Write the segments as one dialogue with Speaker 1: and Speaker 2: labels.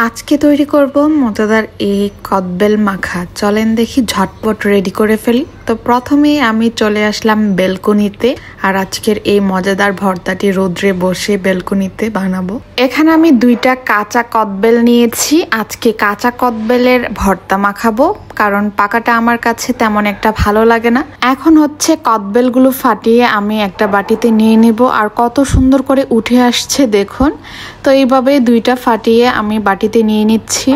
Speaker 1: আজকে তৈরি করব মজাদার এই কদবেল মাখা। চলেন দেখি ঝটপট রেডি করে ফেলি। তো প্রথমেই আমি চলে আসলাম বেলকনিতে, আর আজকের এই মজাদার ভর্তাটি রোদ্রে বসে বেলকনিতে বানাবো। এখানে আমি 2টা কাঁচা কদবেল নিয়েছি। আজকে কাঁচা কদবেলের ভর্তা মাখাবো, কারণ পাকাটা আমার কাছে তেমন একটা ভালো লাগে না। এখন হচ্ছে কদবেলগুলো ফাটিয়ে আমি একটা বাটিতে নিয়ে নেব, আর কত সুন্দর করে উঠে আসছে দেখুন। তো এইভাবে 2টা ফাটিয়ে আমি বাটিতে নিয়ে নিচ্ছি।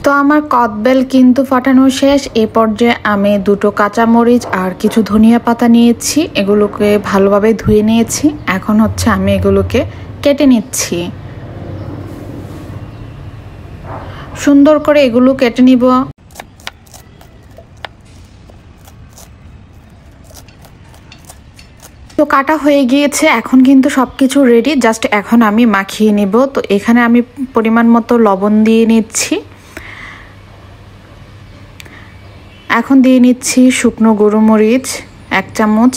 Speaker 1: তো আমার কদবেল কিন্তু ফাটানো শেষ। এ পর্যায়ে আমি 2টো কাঁচামরিচ আর কিছু ধনিয়া পাতা নিয়েছি, এগুলোকে ভালোভাবে ধুয়ে নিয়েছি। এখন হচ্ছে আমি এগুলোকে কেটে নিচ্ছি। সুন্দর করে এগুলো কেটে নিব। তো কাটা হয়ে গিয়েছে, এখন কিন্তু সবকিছু রেডি, জাস্ট এখন আমি মাখিয়ে নিব। তো এখানে আমি পরিমাণ মতো লবণ দিয়ে নিচ্ছি। এখন দিয়ে নিচ্ছি শুকনো গোলমরিচ 1 চামচ,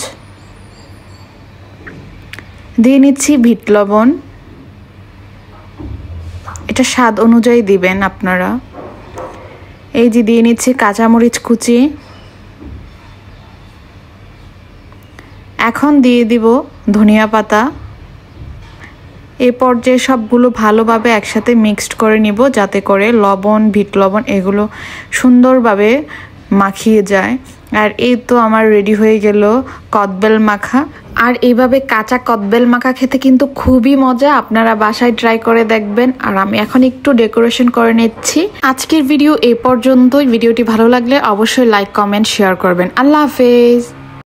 Speaker 1: দিয়ে নিচ্ছি বিট লবণ, এটা স্বাদ অনুযায়ী দিবেন আপনারা। এই যে দিয়ে নিচ্ছি কাঁচামরিচ কুচি। এখন দিয়ে দিব ধনিয়া পাতা। এই পর্যায়ে সবগুলো ভালোভাবে একসাথে মিক্সড করে নিব, যাতে করে লবণ বিট লবণ এগুলো সুন্দরভাবে মাখিয়ে যায়। আর এই তো আমার রেডি হয়ে গেল কদবেল মাখা। আর এইভাবে কাঁচা কদবেল মাখা খেতে কিন্তু খুবই মজা, আপনারা বাসায় ট্রাই করে দেখবেন। আর আমি এখন একটু ডেকোরেশন করে নিচ্ছি। আজকের ভিডিও এই পর্যন্তই। ভিডিওটি ভালো লাগলে অবশ্যই লাইক কমেন্ট শেয়ার করবেন। আল্লাহ হাফেজ।